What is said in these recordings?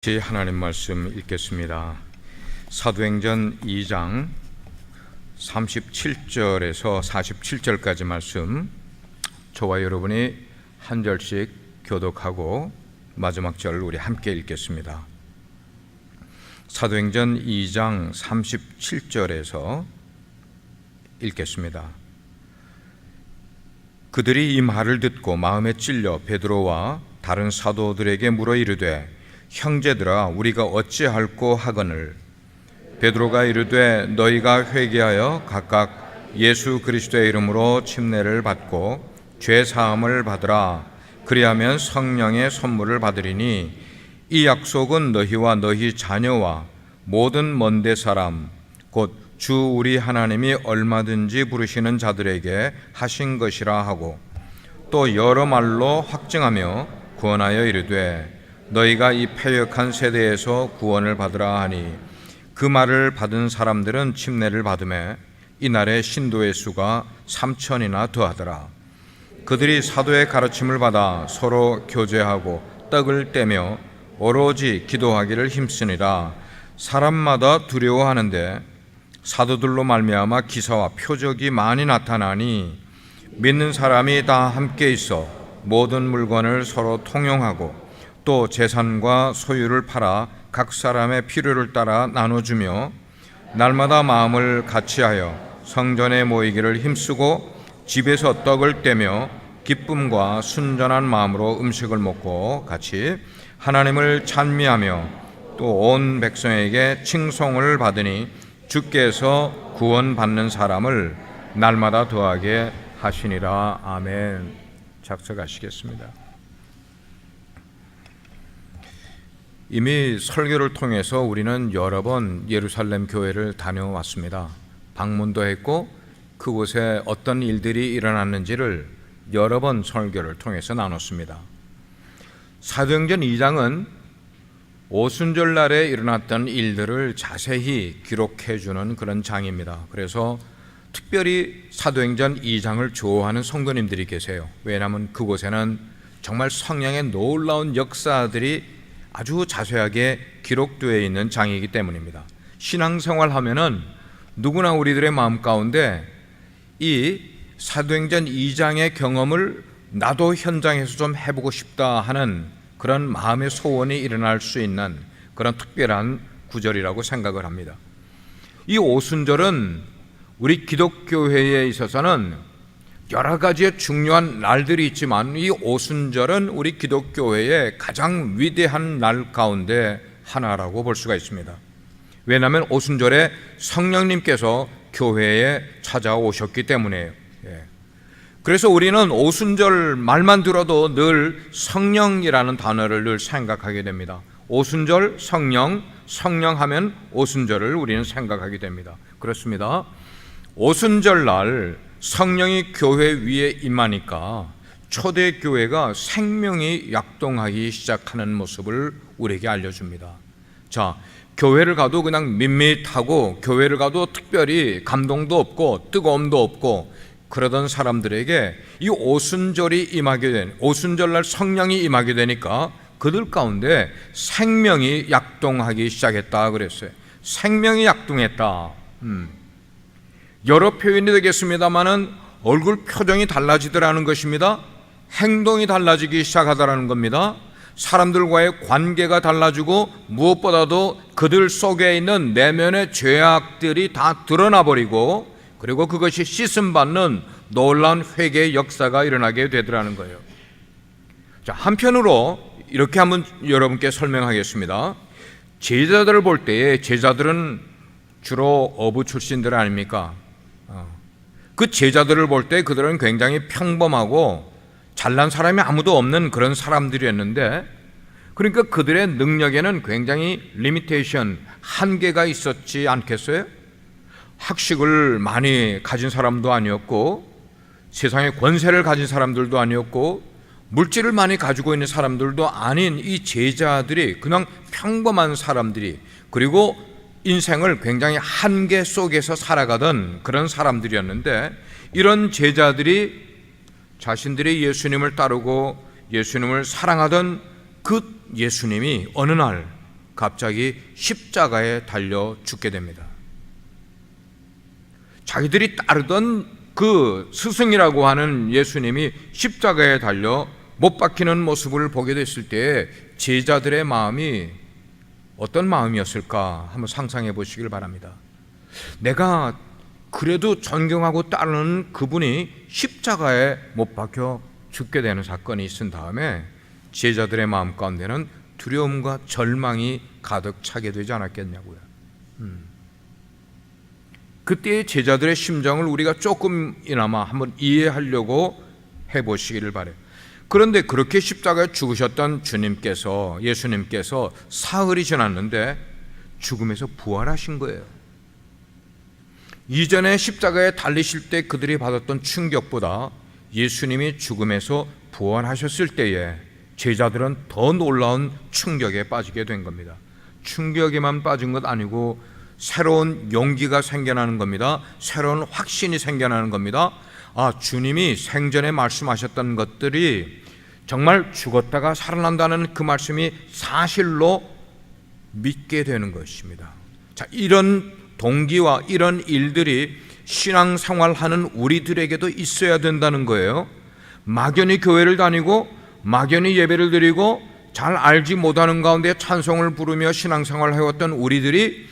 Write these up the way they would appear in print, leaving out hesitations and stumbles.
하나님 말씀 읽겠습니다. 사도행전 2장 37절에서 47절까지 말씀, 저와 여러분이 한 절씩 교독하고 마지막 절 우리 함께 읽겠습니다. 사도행전 2장 37절에서 읽겠습니다. 그들이 이 말을 듣고 마음에 찔려 베드로와 다른 사도들에게 물어 이르되, 형제들아, 우리가 어찌할꼬 하거늘. 베드로가 이르되, 너희가 회개하여 각각 예수 그리스도의 이름으로 침례를 받고 죄 사함을 받으라. 그리하면 성령의 선물을 받으리니 이 약속은 너희와 너희 자녀와 모든 먼데 사람 곧 주 우리 하나님이 얼마든지 부르시는 자들에게 하신 것이라 하고, 또 여러 말로 확증하며 구원하여 이르되, 너희가 이 패역한 세대에서 구원을 받으라 하니, 그 말을 받은 사람들은 침례를 받으매 이날에 신도의 수가 3,000이나 더하더라. 그들이 사도의 가르침을 받아 서로 교제하고 떡을 떼며 오로지 기도하기를 힘쓰니라. 사람마다 두려워하는데 사도들로 말미암아 기사와 표적이 많이 나타나니, 믿는 사람이 다 함께 있어 모든 물건을 서로 통용하고 또 재산과 소유를 팔아 각 사람의 필요를 따라 나눠주며 날마다 마음을 같이하여 성전에 모이기를 힘쓰고 집에서 떡을 떼며 기쁨과 순전한 마음으로 음식을 먹고 같이 하나님을 찬미하며 또 온 백성에게 칭송을 받으니, 주께서 구원받는 사람을 날마다 더하게 하시니라. 아멘. 작성하시겠습니다. 이미 설교를 통해서 우리는 여러 번 예루살렘 교회를 다녀왔습니다. 방문도 했고 그곳에 어떤 일들이 일어났는지를 여러 번 설교를 통해서 나눴습니다. 사도행전 2장은 오순절 날에 일어났던 일들을 자세히 기록해 주는 그런 장입니다. 그래서 특별히 사도행전 2장을 좋아하는 성도님들이 계세요. 왜냐하면 그곳에는 정말 성령의 놀라운 역사들이 아주 자세하게 기록되어 있는 장이기 때문입니다. 신앙생활 하면은 누구나 우리들의 마음 가운데 이 사도행전 2장의 경험을 나도 현장에서 좀 해보고 싶다 하는 그런 마음의 소원이 일어날 수 있는 그런 특별한 구절이라고 생각을 합니다. 이 오순절은 우리 기독교회에 있어서는 여러 가지의 중요한 날들이 있지만, 이 오순절은 우리 기독교회의 가장 위대한 날 가운데 하나라고 볼 수가 있습니다. 왜냐하면 오순절에 성령님께서 교회에 찾아오셨기 때문이에요. 그래서 우리는 오순절 말만 들어도 늘 성령이라는 단어를 늘 생각하게 됩니다. 오순절 성령, 성령하면 오순절을 우리는 생각하게 됩니다. 그렇습니다. 오순절 날 성령이 교회 위에 임하니까 초대교회가 생명이 약동하기 시작하는 모습을 우리에게 알려줍니다. 자, 교회를 가도 그냥 밋밋하고, 교회를 가도 특별히 감동도 없고 뜨거움도 없고 그러던 사람들에게 이 오순절이 임하게 된, 오순절날 성령이 임하게 되니까 그들 가운데 생명이 약동하기 시작했다 그랬어요. 생명이 약동했다. 여러 표현이 되겠습니다만은 얼굴 표정이 달라지더라는 것입니다. 행동이 달라지기 시작하더라는 겁니다. 사람들과의 관계가 달라지고 무엇보다도 그들 속에 있는 내면의 죄악들이 다 드러나 버리고, 그리고 그것이 씻음받는 놀라운 회개의 역사가 일어나게 되더라는 거예요. 자, 한편으로 이렇게 한번 여러분께 설명하겠습니다. 제자들을 볼 때에, 제자들은 주로 어부 출신들 아닙니까? 그 제자들을 볼 때 그들은 굉장히 평범하고 잘난 사람이 아무도 없는 그런 사람들이었는데, 그러니까 그들의 능력에는 굉장히 리미테이션, 한계가 있었지 않겠어요? 학식을 많이 가진 사람도 아니었고, 세상의 권세를 가진 사람들도 아니었고, 물질을 많이 가지고 있는 사람들도 아닌 이 제자들이 그냥 평범한 사람들이, 그리고 인생을 굉장히 한계 속에서 살아가던 그런 사람들이었는데, 이런 제자들이 자신들이 예수님을 따르고 예수님을 사랑하던 그 예수님이 어느 날 갑자기 십자가에 달려 죽게 됩니다. 자기들이 따르던 그 스승이라고 하는 예수님이 십자가에 달려 못 박히는 모습을 보게 됐을 때 제자들의 마음이 어떤 마음이었을까 한번 상상해 보시길 바랍니다. 내가 그래도 존경하고 따르는 그분이 십자가에 못 박혀 죽게 되는 사건이 있은 다음에 제자들의 마음 가운데는 두려움과 절망이 가득 차게 되지 않았겠냐고요. 그때의 제자들의 심정을 우리가 조금이나마 한번 이해하려고 해보시기를 바라요. 그런데 그렇게 십자가에 죽으셨던 예수님께서 사흘이 지났는데 죽음에서 부활하신 거예요. 이전에 십자가에 달리실 때 그들이 받았던 충격보다 예수님이 죽음에서 부활하셨을 때에 제자들은 더 놀라운 충격에 빠지게 된 겁니다. 충격에만 빠진 것 아니고 새로운 용기가 생겨나는 겁니다. 새로운 확신이 생겨나는 겁니다. 주님이 생전에 말씀하셨던 것들이 정말 죽었다가 살아난다는 그 말씀이 사실로 믿게 되는 것입니다. 자, 이런 동기와 이런 일들이 신앙생활하는 우리들에게도 있어야 된다는 거예요. 막연히 교회를 다니고 막연히 예배를 드리고 잘 알지 못하는 가운데 찬송을 부르며 신앙생활을 해왔던 우리들이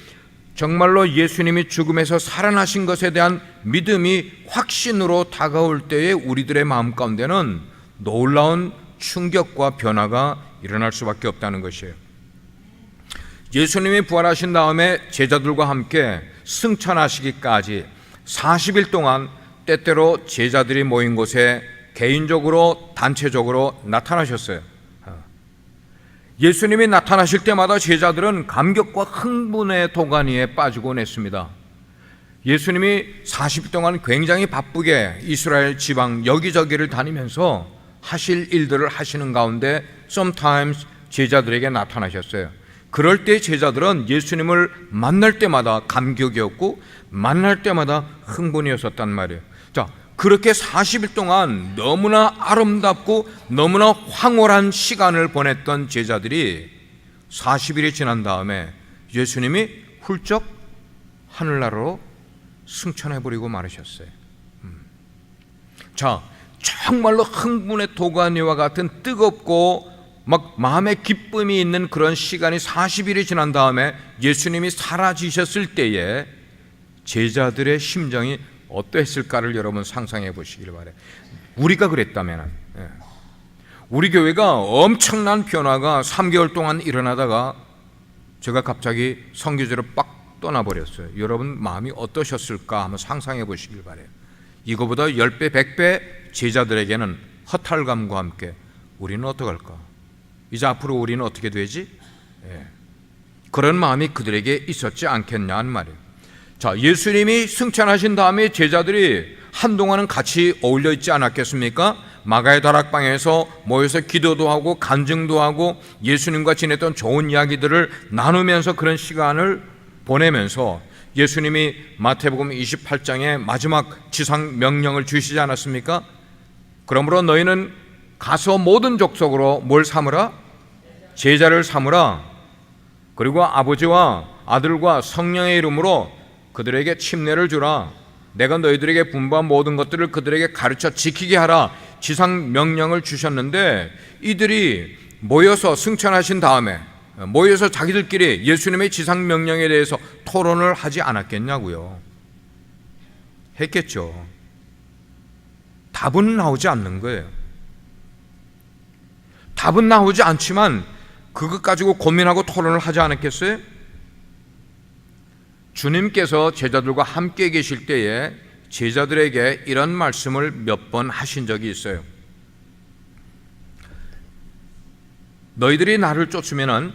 정말로 예수님이 죽음에서 살아나신 것에 대한 믿음이 확신으로 다가올 때에 우리들의 마음 가운데는 놀라운 충격과 변화가 일어날 수밖에 없다는 것이에요. 예수님이 부활하신 다음에 제자들과 함께 승천하시기까지 40일 동안 때때로 제자들이 모인 곳에 개인적으로 단체적으로 나타나셨어요. 예수님이 나타나실 때마다 제자들은 감격과 흥분의 도가니에 빠지곤 했습니다. 예수님이 40일 동안 굉장히 바쁘게 이스라엘 지방 여기저기를 다니면서 하실 일들을 하시는 가운데 sometimes 제자들에게 나타나셨어요. 그럴 때 제자들은 예수님을 만날 때마다 감격이었고 만날 때마다 흥분이었었단 말이에요. 자, 그렇게 40일 동안 너무나 아름답고 너무나 황홀한 시간을 보냈던 제자들이 40일이 지난 다음에 예수님이 훌쩍 하늘나라로 승천해버리고 말으셨어요. 자, 정말로 흥분의 도가니와 같은 뜨겁고 막 마음에 기쁨이 있는 그런 시간이 40일이 지난 다음에 예수님이 사라지셨을 때에 제자들의 심정이 어떠했을까를 여러분 상상해 보시길 바래요. 우리가 그랬다면 우리 교회가 엄청난 변화가 3개월 동안 일어나다가 제가 갑자기 선교지로 빡 떠나버렸어요. 여러분 마음이 어떠셨을까 한번 상상해 보시길 바래요. 이거보다 10배, 100배 제자들에게는 허탈감과 함께 우리는 어떡할까? 이제 앞으로 우리는 어떻게 되지? 그런 마음이 그들에게 있었지 않겠냐 하는 말이에요. 자, 예수님이 승천하신 다음에 제자들이 한동안은 같이 어울려 있지 않았겠습니까? 마가의 다락방에서 모여서 기도도 하고 간증도 하고 예수님과 지냈던 좋은 이야기들을 나누면서 그런 시간을 보내면서 예수님이 마태복음 28장에 마지막 지상 명령을 주시지 않았습니까? 그러므로 너희는 가서 모든 족속으로 뭘 삼으라? 제자를 삼으라. 그리고 아버지와 아들과 성령의 이름으로 그들에게 침례를 주라. 내가 너희들에게 분부한 모든 것들을 그들에게 가르쳐 지키게 하라. 지상 명령을 주셨는데 이들이 모여서 승천하신 다음에 모여서 자기들끼리 예수님의 지상 명령에 대해서 토론을 하지 않았겠냐고요. 했겠죠. 답은 나오지 않는 거예요. 답은 나오지 않지만 그것 가지고 고민하고 토론을 하지 않았겠어요? 주님께서 제자들과 함께 계실 때에 제자들에게 이런 말씀을 몇 번 하신 적이 있어요. 너희들이 나를 쫓으면은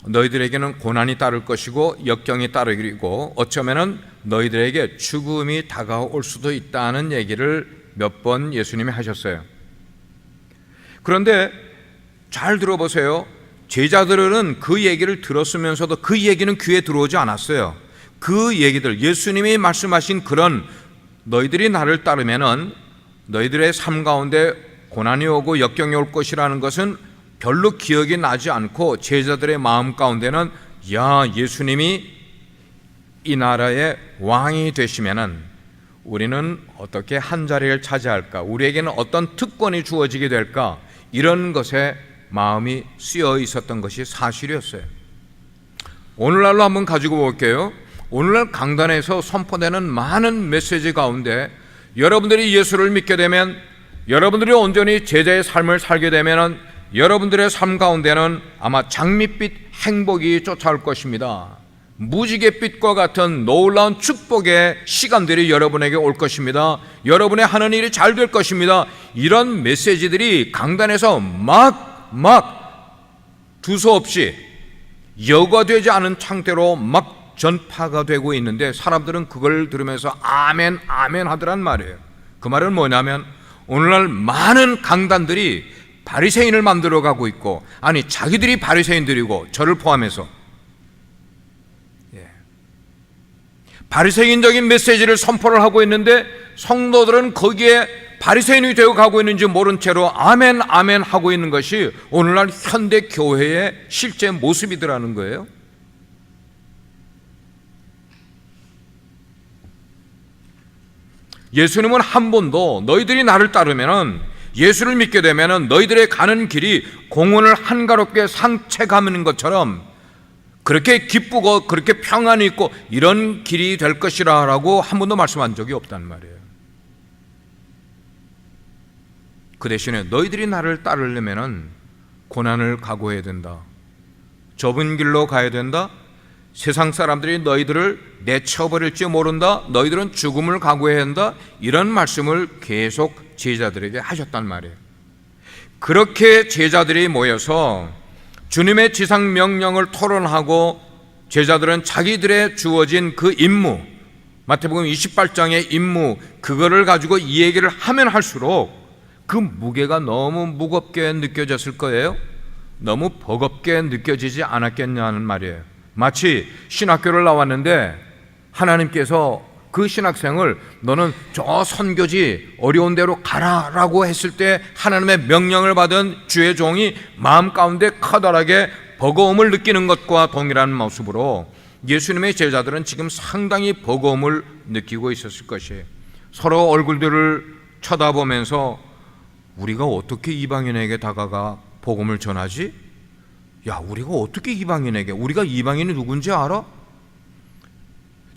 너희들에게는 고난이 따를 것이고 역경이 따르리고 어쩌면은 너희들에게 죽음이 다가올 수도 있다는 얘기를 몇 번 예수님이 하셨어요. 그런데 잘 들어보세요. 제자들은 그 얘기를 들었으면서도 그 얘기는 귀에 들어오지 않았어요. 그 얘기들, 예수님이 말씀하신 그런 너희들이 나를 따르면은 너희들의 삶 가운데 고난이 오고 역경이 올 것이라는 것은 별로 기억이 나지 않고 제자들의 마음 가운데는 야, 예수님이 이 나라의 왕이 되시면은 우리는 어떻게 한 자리를 차지할까? 우리에게는 어떤 특권이 주어지게 될까? 이런 것에 마음이 쓰여 있었던 것이 사실이었어요. 오늘날로 한번 가지고 볼게요. 오늘날 강단에서 선포되는 많은 메시지 가운데 여러분들이 예수를 믿게 되면, 여러분들이 온전히 제자의 삶을 살게 되면 여러분들의 삶 가운데는 아마 장밋빛 행복이 쫓아올 것입니다. 무지갯빛과 같은 놀라운 축복의 시간들이 여러분에게 올 것입니다. 여러분의 하는 일이 잘 될 것입니다. 이런 메시지들이 강단에서 막 두서없이 여과되지 않은 창대로 막 전파가 되고 있는데, 사람들은 그걸 들으면서 아멘 아멘 하더란 말이에요. 그 말은 뭐냐면 오늘날 많은 강단들이 바리새인을 만들어 가고 있고, 아니 자기들이 바리새인들이고 저를 포함해서 바리새인적인 메시지를 선포를 하고 있는데, 성도들은 거기에 바리새인이 되어 가고 있는지 모른 채로 아멘 아멘 하고 있는 것이 오늘날 현대 교회의 실제 모습이더라는 거예요. 예수님은 한 번도 너희들이 나를 따르면은, 예수를 믿게 되면은 너희들의 가는 길이 공원을 한가롭게 산책하는 것처럼 그렇게 기쁘고 그렇게 평안이 있고 이런 길이 될 것이라 라고 한 번도 말씀한 적이 없단 말이에요. 그 대신에 너희들이 나를 따르려면은 고난을 각오해야 된다, 좁은 길로 가야 된다, 세상 사람들이 너희들을 내쳐버릴지 모른다, 너희들은 죽음을 각오해야 한다, 이런 말씀을 계속 제자들에게 하셨단 말이에요. 그렇게 제자들이 모여서 주님의 지상 명령을 토론하고, 제자들은 자기들의 주어진 그 임무, 마태복음 28장의 임무, 그거를 가지고 이 얘기를 하면 할수록 그 무게가 너무 무겁게 느껴졌을 거예요. 너무 버겁게 느껴지지 않았겠냐는 말이에요. 마치 신학교를 나왔는데 하나님께서 그 신학생을 너는 저 선교지 어려운 데로 가라라고 했을 때 하나님의 명령을 받은 주의 종이 마음 가운데 커다랗게 버거움을 느끼는 것과 동일한 모습으로 예수님의 제자들은 지금 상당히 버거움을 느끼고 있었을 것이에요. 서로 얼굴들을 쳐다보면서 우리가 어떻게 이방인에게 다가가 복음을 전하지? 야, 우리가 어떻게 이방인에게, 우리가 이방인이 누군지 알아?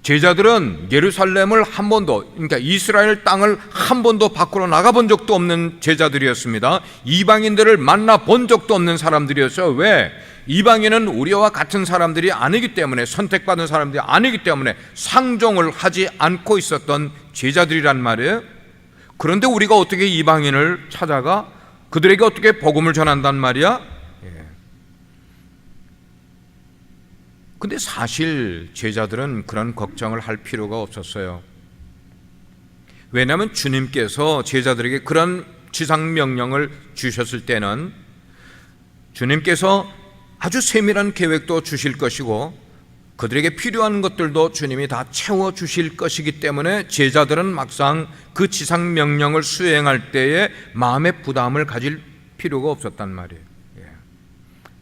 제자들은 예루살렘을 한 번도, 그러니까 이스라엘 땅을 한 번도 밖으로 나가본 적도 없는 제자들이었습니다. 이방인들을 만나본 적도 없는 사람들이었어요. 왜? 이방인은 우리와 같은 사람들이 아니기 때문에, 선택받은 사람들이 아니기 때문에 상종을 하지 않고 있었던 제자들이란 말이에요. 그런데 우리가 어떻게 이방인을 찾아가 그들에게 어떻게 복음을 전한단 말이야? 근데 사실 제자들은 그런 걱정을 할 필요가 없었어요. 왜냐하면 주님께서 제자들에게 그런 지상 명령을 주셨을 때는 주님께서 아주 세밀한 계획도 주실 것이고 그들에게 필요한 것들도 주님이 다 채워주실 것이기 때문에 제자들은 막상 그 지상 명령을 수행할 때에 마음의 부담을 가질 필요가 없었단 말이에요.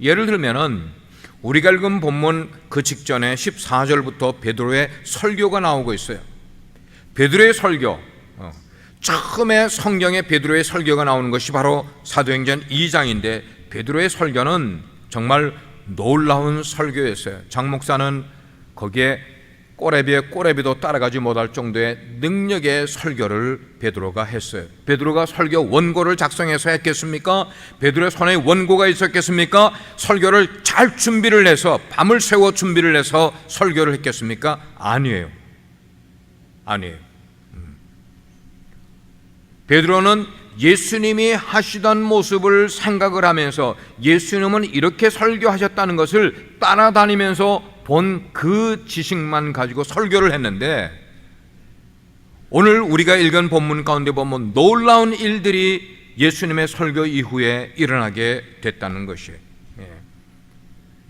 예를 들면은 우리가 읽은 본문 그 직전에 14절부터 베드로의 설교가 나오고 있어요. 베드로의 설교, 처음에 성경에 베드로의 설교가 나오는 것이 바로 사도행전 2장인데 베드로의 설교는 정말 놀라운 설교였어요. 장 목사는 거기에 꼬레비의 꼬레비도 따라가지 못할 정도의 능력의 설교를 베드로가 했어요. 베드로가 설교 원고를 작성해서 했겠습니까? 베드로의 손에 원고가 있었겠습니까? 설교를 잘 준비를 해서 밤을 새워 준비를 해서 설교를 했겠습니까? 아니에요. 베드로는 예수님이 하시던 모습을 생각을 하면서 예수님은 이렇게 설교하셨다는 것을 따라다니면서 본 그 지식만 가지고 설교를 했는데, 오늘 우리가 읽은 본문 가운데 보면 놀라운 일들이 예수님의 설교 이후에 일어나게 됐다는 것이에요.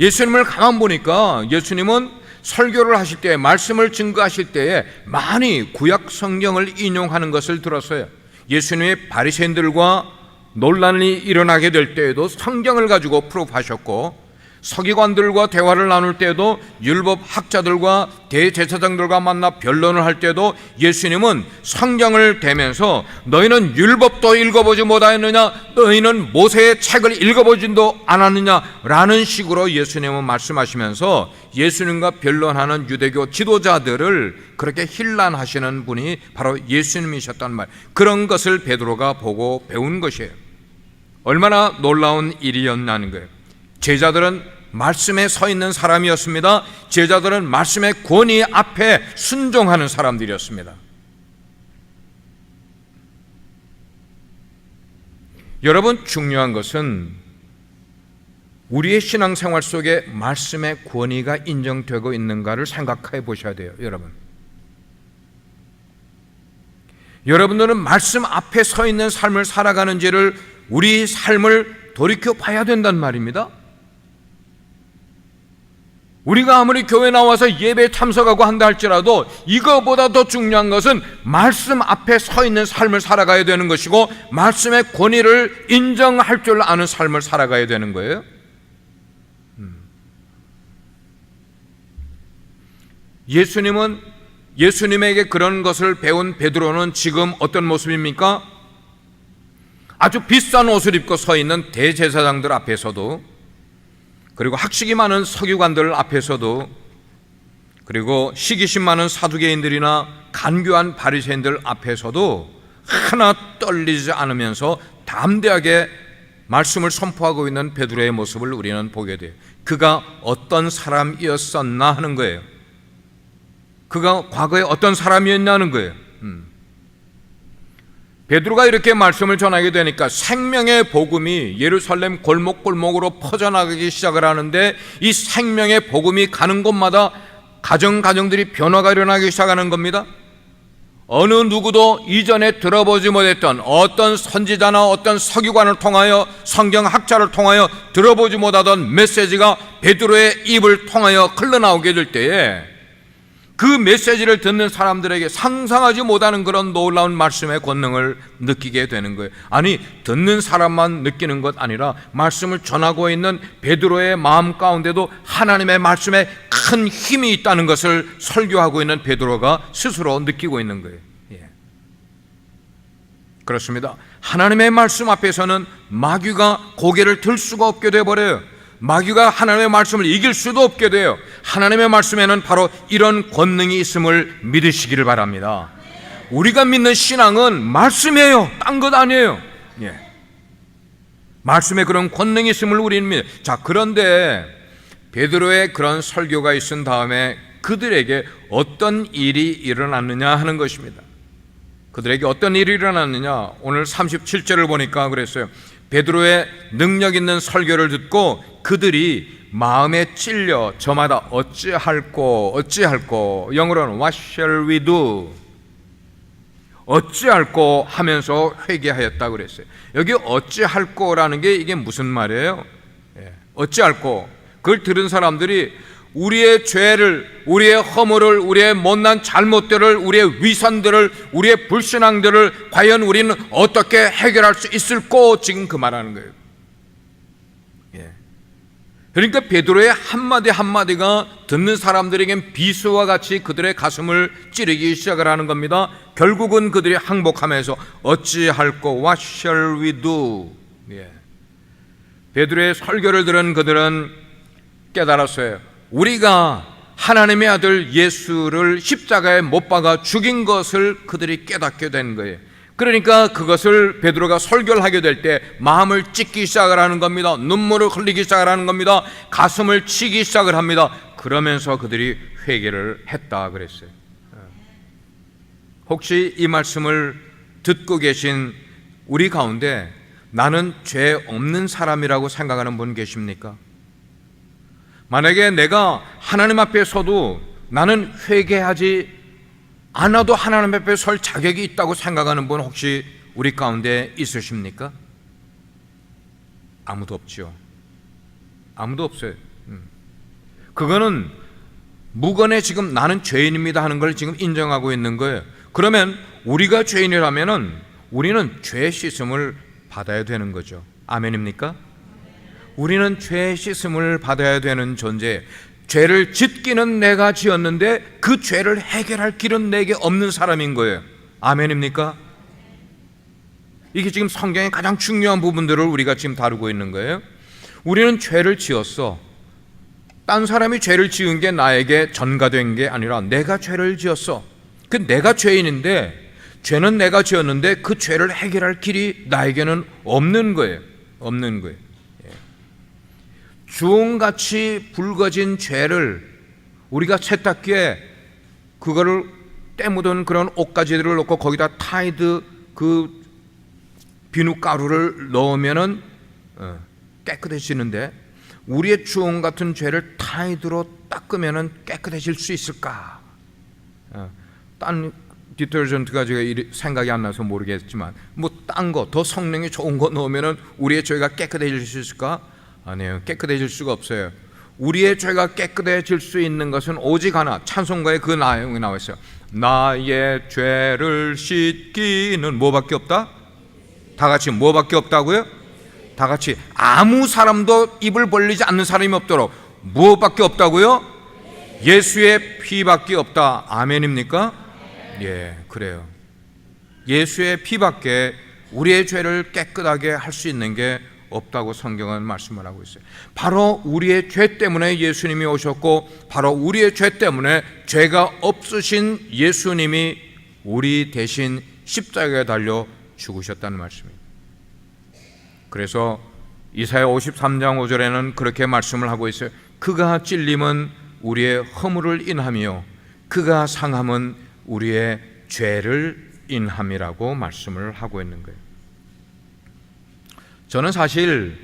예수님을 가만 보니까 예수님은 설교를 하실 때, 말씀을 증거하실 때에 많이 구약 성경을 인용하는 것을 들었어요. 예수님의 바리새인들과 논란이 일어나게 될 때에도 성경을 가지고 프로브하셨고, 서기관들과 대화를 나눌 때도, 율법 학자들과 대제사장들과 만나 변론을 할 때도 예수님은 성경을 대면서 너희는 율법도 읽어보지 못하였느냐, 너희는 모세의 책을 읽어보지도 않았느냐라는 식으로 예수님은 말씀하시면서 예수님과 변론하는 유대교 지도자들을 그렇게 힐난하시는 분이 바로 예수님이셨단 말, 그런 것을 베드로가 보고 배운 것이에요. 얼마나 놀라운 일이었냐는 거예요. 제자들은 말씀에 서 있는 사람이었습니다. 제자들은 말씀의 권위 앞에 순종하는 사람들이었습니다. 여러분, 중요한 것은 우리의 신앙생활 속에 말씀의 권위가 인정되고 있는가를 생각해 보셔야 돼요. 여러분들은 말씀 앞에 서 있는 삶을 살아가는지를, 우리 삶을 돌이켜 봐야 된단 말입니다. 우리가 아무리 교회 나와서 예배에 참석하고 한다 할지라도 이거보다 더 중요한 것은 말씀 앞에 서 있는 삶을 살아가야 되는 것이고, 말씀의 권위를 인정할 줄 아는 삶을 살아가야 되는 거예요. 예수님에게 그런 것을 배운 베드로는 지금 어떤 모습입니까? 아주 비싼 옷을 입고 서 있는 대제사장들 앞에서도, 그리고 학식이 많은 서기관들 앞에서도, 그리고 시기심 많은 사두개인들이나 간교한 바리새인들 앞에서도 하나 떨리지 않으면서 담대하게 말씀을 선포하고 있는 베드로의 모습을 우리는 보게 돼요. 그가 어떤 사람이었었나 하는 거예요. 그가 과거에 어떤 사람이었냐는 거예요. 베드로가 이렇게 말씀을 전하게 되니까 생명의 복음이 예루살렘 골목골목으로 퍼져나가기 시작을 하는데, 이 생명의 복음이 가는 곳마다 가정들이 변화가 일어나기 시작하는 겁니다. 어느 누구도 이전에 들어보지 못했던 어떤 선지자나 어떤 서기관을 통하여, 성경학자를 통하여 들어보지 못하던 메시지가 베드로의 입을 통하여 흘러나오게 될 때에 그 메시지를 듣는 사람들에게 상상하지 못하는 그런 놀라운 말씀의 권능을 느끼게 되는 거예요. 아니, 듣는 사람만 느끼는 것 아니라 말씀을 전하고 있는 베드로의 마음 가운데도 하나님의 말씀에 큰 힘이 있다는 것을 설교하고 있는 베드로가 스스로 느끼고 있는 거예요. 그렇습니다. 하나님의 말씀 앞에서는 마귀가 고개를 들 수가 없게 되어버려요. 마귀가 하나님의 말씀을 이길 수도 없게 돼요. 하나님의 말씀에는 바로 이런 권능이 있음을 믿으시기를 바랍니다. 우리가 믿는 신앙은 말씀이에요. 딴 것 아니에요. 말씀에 그런 권능이 있음을 우리는 믿어요. 자, 그런데 베드로의 그런 설교가 있은 다음에 그들에게 어떤 일이 일어났느냐 하는 것입니다. 그들에게 어떤 일이 일어났느냐, 오늘 37절을 보니까 그랬어요. 베드로의 능력 있는 설교를 듣고 그들이 마음에 찔려 저마다 어찌할꼬, 영어로는 What shall we do? 어찌할꼬 하면서 회개하였다 그랬어요. 여기 어찌할꼬라는 게 이게 무슨 말이에요? 어찌할꼬, 그걸 들은 사람들이 우리의 죄를, 우리의 허물을, 우리의 못난 잘못들을, 우리의 위선들을, 우리의 불신앙들을 과연 우리는 어떻게 해결할 수 있을꼬, 지금 그 말하는 거예요. 그러니까 베드로의 한마디 한마디가 듣는 사람들에겐 비수와 같이 그들의 가슴을 찌르기 시작을 하는 겁니다. 결국은 그들이 항복하면서 어찌할꼬, What shall we do? 베드로의 설교를 들은 그들은 깨달았어요. 우리가 하나님의 아들 예수를 십자가에 못 박아 죽인 것을 그들이 깨닫게 된 거예요. 그러니까 그것을 베드로가 설교를 하게 될 때 마음을 찢기 시작을 하는 겁니다. 눈물을 흘리기 시작을 하는 겁니다. 가슴을 치기 시작을 합니다. 그러면서 그들이 회개를 했다 그랬어요. 혹시 이 말씀을 듣고 계신 우리 가운데 나는 죄 없는 사람이라고 생각하는 분 계십니까? 만약에 내가 하나님 앞에 서도 나는 회개하지 않아도 하나님 앞에 설 자격이 있다고 생각하는 분 혹시 우리 가운데 있으십니까? 아무도 없죠. 아무도 없어요. 그거는 무건에 지금 나는 죄인입니다 하는 걸 지금 인정하고 있는 거예요. 그러면 우리가 죄인이라면은 우리는 죄 씻음을 받아야 되는 거죠. 아멘입니까? 우리는 죄 씻음을 받아야 되는 존재. 죄를 짓기는 내가 지었는데 그 죄를 해결할 길은 내게 없는 사람인 거예요. 아멘입니까? 이게 지금 성경의 가장 중요한 부분들을 우리가 지금 다루고 있는 거예요. 우리는 죄를 지었어. 딴 사람이 죄를 지은 게 나에게 전가된 게 아니라 내가 죄를 지었어. 그 내가 죄인인데, 죄는 내가 지었는데 그 죄를 해결할 길이 나에게는 없는 거예요. 없는 거예요. 주홍같이 붉어진 죄를 우리가 세탁기에 그거를 때 묻은 그런 옷가지들을 넣고 거기다 타이드 그 비누가루를 넣으면은 깨끗해지는데, 우리의 주홍 같은 죄를 타이드로 닦으면은 깨끗해질 수 있을까? 딴 디터전트가 제가 생각이 안 나서 모르겠지만 뭐 딴 거 더 성능이 좋은 거 넣으면은 우리의 죄가 깨끗해질 수 있을까? 아니에요. 깨끗해질 수가 없어요. 우리의 죄가 깨끗해질 수 있는 것은 오직 하나, 찬송가에 그 내용이 나와 있어요. 나의 죄를 씻기는 뭐밖에 없다? 다 같이 뭐밖에 없다고요? 다 같이 아무 사람도 입을 벌리지 않는 사람이 없도록 무엇밖에 없다고요? 예수의 피밖에 없다. 아멘입니까? 예, 그래요. 예수의 피밖에 우리의 죄를 깨끗하게 할 수 있는 게 없다고 성경은 말씀을 하고 있어요. 바로 우리의 죄 때문에 예수님이 오셨고, 바로 우리의 죄 때문에 죄가 없으신 예수님이 우리 대신 십자가에 달려 죽으셨다는 말씀입니다. 그래서 이사야 53장 5절에는 그렇게 말씀을 하고 있어요. 그가 찔림은 우리의 허물을 인하며 그가 상함은 우리의 죄를 인함이라고 말씀을 하고 있는 거예요. 저는 사실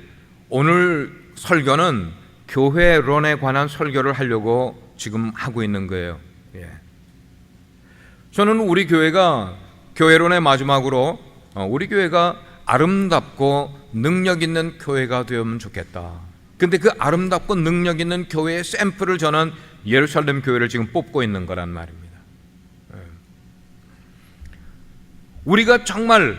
오늘 설교는 교회론에 관한 설교를 하려고 지금 하고 있는 거예요. 저는 우리 교회가 교회론의 마지막으로 우리 교회가 아름답고 능력 있는 교회가 되면 좋겠다. 근데 그 아름답고 능력 있는 교회의 샘플을 저는 예루살렘 교회를 지금 뽑고 있는 거란 말입니다. 우리가 정말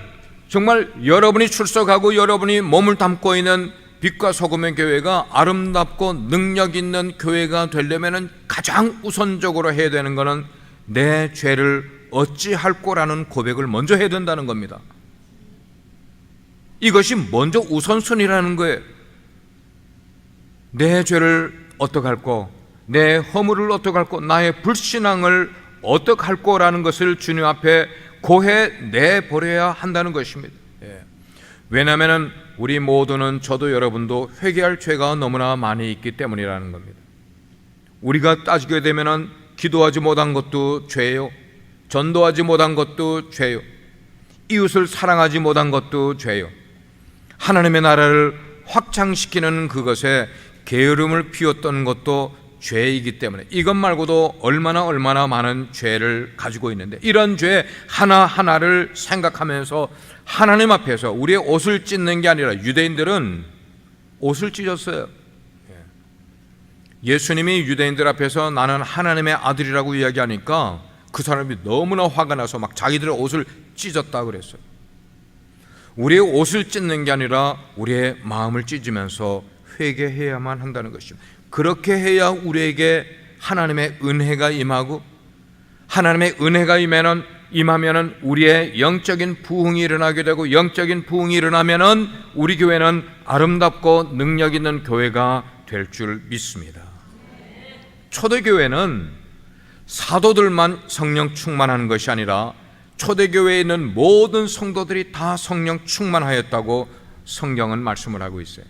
여러분이 출석하고 여러분이 몸을 담고 있는 빛과 소금의 교회가 아름답고 능력 있는 교회가 되려면 가장 우선적으로 해야 되는 것은 내 죄를 어찌할 거라는 고백을 먼저 해야 된다는 겁니다. 이것이 먼저 우선순위라는 거예요. 내 죄를 어떡할 거, 내 허물을 어떡할 거, 나의 불신앙을 어떡할 거라는 것을 주님 앞에 고해 내버려야 한다는 것입니다. 왜냐하면 우리 모두는, 저도 여러분도 회개할 죄가 너무나 많이 있기 때문이라는 겁니다. 우리가 따지게 되면 기도하지 못한 것도 죄요, 전도하지 못한 것도 죄요, 이웃을 사랑하지 못한 것도 죄요, 하나님의 나라를 확장시키는 그것에 게으름을 피웠던 것도 죄이기 때문에 이것 말고도 얼마나 많은 죄를 가지고 있는데, 이런 죄 하나하나를 생각하면서 하나님 앞에서 우리의 옷을 찢는 게 아니라, 유대인들은 옷을 찢었어요. 예수님이 유대인들 앞에서 나는 하나님의 아들이라고 이야기하니까 그 사람이 너무나 화가 나서 막 자기들의 옷을 찢었다 그랬어요. 우리의 옷을 찢는 게 아니라 우리의 마음을 찢으면서 회개해야만 한다는 것입니다. 그렇게 해야 우리에게 하나님의 은혜가 임하고, 하나님의 은혜가 임하면은 우리의 영적인 부흥이 일어나게 되고, 영적인 부흥이 일어나면은 우리 교회는 아름답고 능력 있는 교회가 될 줄 믿습니다. 초대교회는 사도들만 성령 충만하는 것이 아니라 초대교회에 있는 모든 성도들이 다 성령 충만하였다고 성경은 말씀을 하고 있어요.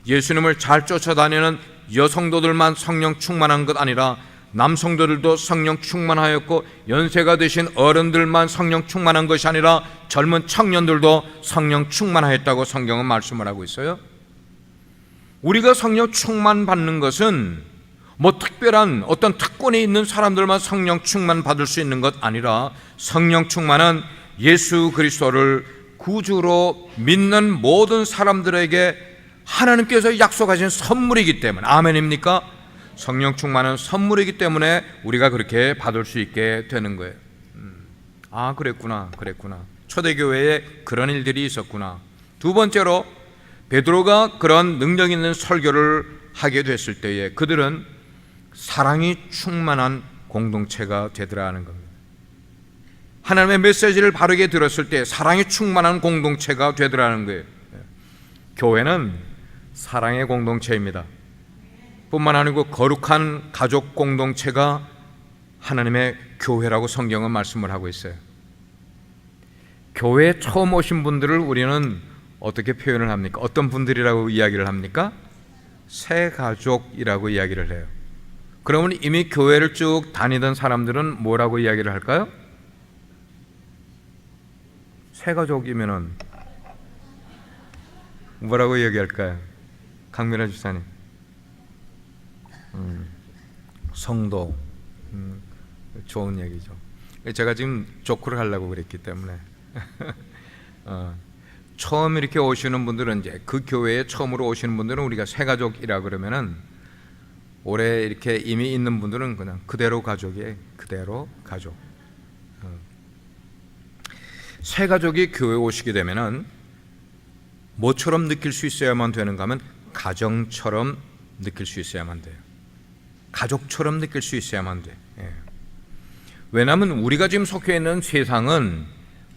예수님을 잘 쫓아다니는 여성도들만 성령 충만한 것 아니라 남성들도 성령 충만하였고, 연세가 되신 어른들만 성령 충만한 것이 아니라 젊은 청년들도 성령 충만하였다고 성경은 말씀을 하고 있어요. 우리가 성령 충만 받는 것은 뭐 특별한 어떤 특권이 있는 사람들만 성령 충만 받을 수 있는 것 아니라, 성령 충만은 예수 그리스도를 구주로 믿는 모든 사람들에게 하나님께서 약속하신 선물이기 때문에, 아멘입니까? 성령 충만은 선물이기 때문에 우리가 그렇게 받을 수 있게 되는 거예요. 그랬구나. 초대교회에 그런 일들이 있었구나. 두 번째로, 베드로가 그런 능력 있는 설교를 하게 됐을 때에 그들은 사랑이 충만한 공동체가 되더라는 겁니다. 하나님의 메시지를 바르게 들었을 때 사랑이 충만한 공동체가 되더라는 거예요. 교회는 사랑의 공동체입니다. 뿐만 아니고 거룩한 가족 공동체가 하나님의 교회라고 성경은 말씀을 하고 있어요. 교회에 처음 오신 분들을 우리는 어떻게 표현을 합니까? 어떤 분들이라고 이야기를 합니까? 새 가족이라고 이야기를 해요. 그러면 이미 교회를 쭉 다니던 사람들은 뭐라고 이야기를 할까요? 새 가족이면은 뭐라고 얘기할까요? 강민아 집사님. 성도. 좋은 얘기죠. 제가 지금 조크를 하려고 그랬기 때문에 처음 이렇게 오시는 분들은 이제 그 교회에 처음으로 오시는 분들은 우리가 새 가족이라 그러면은 오래 이렇게 이미 있는 분들은 그냥 그대로 가족이에요. 그대로 가족. 새 가족이 교회에 오시게 되면은 뭐처럼 느낄 수 있어야만 되는가 하면 가정처럼 느낄 수 있어야만 돼요. 가족처럼 느낄 수 있어야만 돼. 예. 왜냐하면 우리가 지금 속해 있는 세상은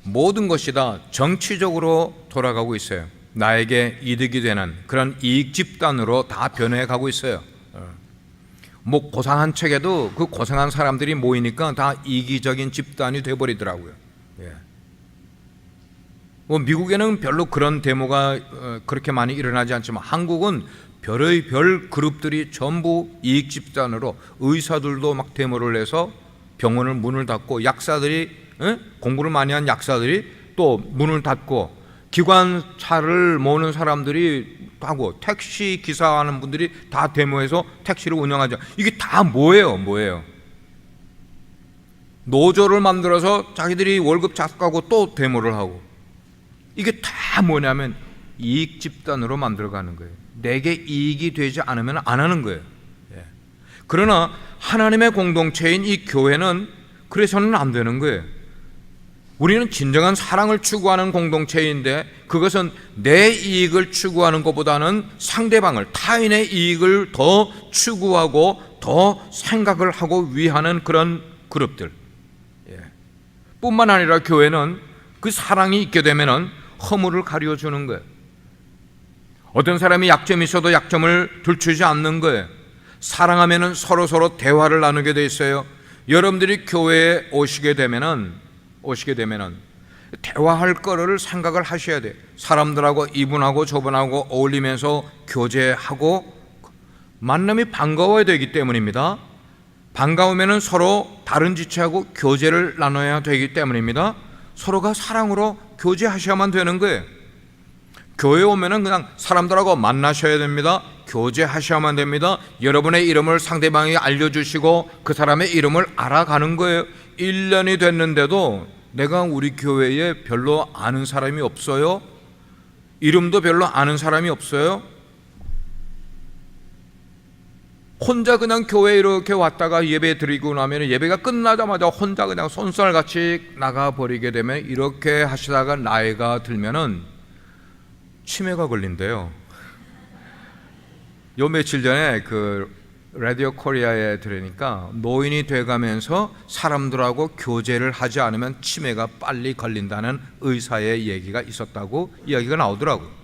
모든 것이 다 정치적으로 돌아가고 있어요. 나에게 이득이 되는 그런 이익 집단으로 다 변해가고 있어요. 뭐 고상한 책에도 그 고상한 사람들이 모이니까 다 이기적인 집단이 돼버리더라고요. 예. 뭐 미국에는 별로 그런 데모가 그렇게 많이 일어나지 않지만 한국은 별의 별 그룹들이 전부 이익 집단으로 의사들도 막 데모를 해서 병원을 문을 닫고 약사들이 공부를 많이 한 약사들이 또 문을 닫고 기관차를 모는 사람들이 하고 택시 기사하는 분들이 다 데모해서 택시를 운영하자. 이게 다 뭐예요? 노조를 만들어서 자기들이 월급 작가고 또 데모를 하고 이게 다 뭐냐면 이익 집단으로 만들어가는 거예요. 내게 이익이 되지 않으면 안 하는 거예요. 예. 그러나 하나님의 공동체인 이 교회는 그래서는 안 되는 거예요. 우리는 진정한 사랑을 추구하는 공동체인데 그것은 내 이익을 추구하는 것보다는 상대방을 타인의 이익을 더 추구하고 더 생각을 하고 위하는 그런 그룹들. 예. 뿐만 아니라 교회는 그 사랑이 있게 되면은 허물을 가려주는 거예요. 어떤 사람이 약점이 있어도 약점을 들추지 않는 거예요. 사랑하면은 서로 대화를 나누게 돼 있어요. 여러분들이 교회에 오시게 되면은 대화할 거를 생각을 하셔야 돼요. 사람들하고 이분하고 저분하고 어울리면서 교제하고 만남이 반가워야 되기 때문입니다. 반가우면은 서로 다른 지체하고 교제를 나눠야 되기 때문입니다. 서로가 사랑으로 교제하셔야만 되는 거예요. 교회에 오면은 그냥 사람들하고 만나셔야 됩니다. 교제하셔야만 됩니다. 여러분의 이름을 상대방이 알려주시고 그 사람의 이름을 알아가는 거예요. 1년이 됐는데도 내가 우리 교회에 별로 아는 사람이 없어요? 이름도 별로 아는 사람이 없어요? 혼자 그냥 교회에 이렇게 왔다가 예배 드리고 나면 예배가 끝나자마자 혼자 그냥 손살같이 나가버리게 되면 이렇게 하시다가 나이가 들면은 치매가 걸린대요. 요 며칠 전에 그 라디오 코리아에 들으니까 노인이 돼가면서 사람들하고 교제를 하지 않으면 치매가 빨리 걸린다는 의사의 얘기가 있었다고 이야기가 나오더라고요.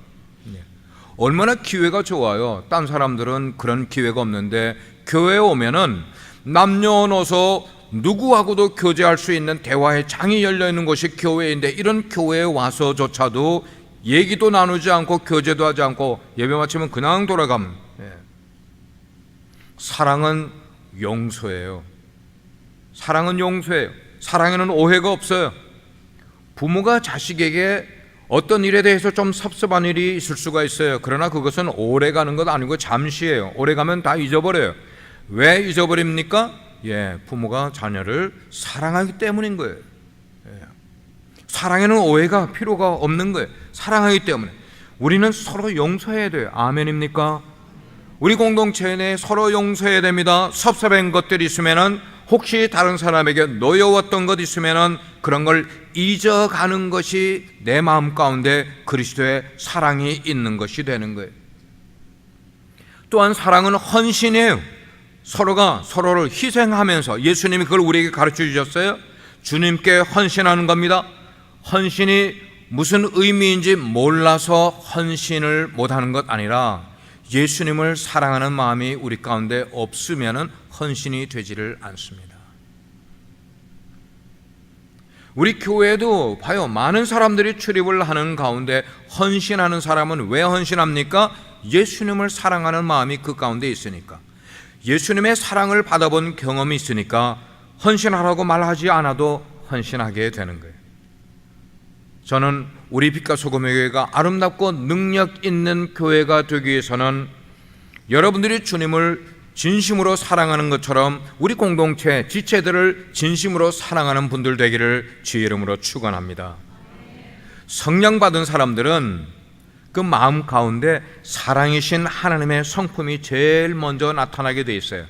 얼마나 기회가 좋아요. 딴 사람들은 그런 기회가 없는데 교회에 오면은 남녀노소 누구하고도 교제할 수 있는 대화의 장이 열려있는 곳이 교회인데 이런 교회에 와서조차도 얘기도 나누지 않고 교제도 하지 않고 예배 마치면 그냥 돌아감. 사랑은 용서예요. 사랑은 용서예요. 사랑에는 오해가 없어요. 부모가 자식에게 어떤 일에 대해서 좀 섭섭한 일이 있을 수가 있어요. 그러나 그것은 오래 가는 것 아니고 잠시예요. 오래 가면 다 잊어버려요. 왜 잊어버립니까? 부모가 자녀를 사랑하기 때문인 거예요. 사랑에는 오해가 필요가 없는 거예요. 사랑하기 때문에 우리는 서로 용서해야 돼요. 아멘입니까? 우리 공동체 내에 서로 용서해야 됩니다. 섭섭한 것들이 있으면은 혹시 다른 사람에게 노여웠던 것 있으면은 그런 걸 잊어가는 것이 내 마음 가운데 그리스도의 사랑이 있는 것이 되는 거예요. 또한 사랑은 헌신이에요. 서로가 서로를 희생하면서, 예수님이 그걸 우리에게 가르쳐 주셨어요. 주님께 헌신하는 겁니다. 헌신이 무슨 의미인지 몰라서 헌신을 못하는 것 아니라 예수님을 사랑하는 마음이 우리 가운데 없으면 헌신이 되지를 않습니다. 우리 교회도 봐요, 많은 사람들이 출입을 하는 가운데 헌신하는 사람은 왜 헌신합니까? 예수님을 사랑하는 마음이 그 가운데 있으니까, 예수님의 사랑을 받아본 경험이 있으니까 헌신하라고 말하지 않아도 헌신하게 되는 거예요. 저는 우리 빛과 소금의 교회가 아름답고 능력 있는 교회가 되기 위해서는 여러분들이 주님을 진심으로 사랑하는 것처럼 우리 공동체, 지체들을 진심으로 사랑하는 분들 되기를 주의 이름으로 축원합니다. 성령 받은 사람들은 그 마음 가운데 사랑이신 하나님의 성품이 제일 먼저 나타나게 돼 있어요.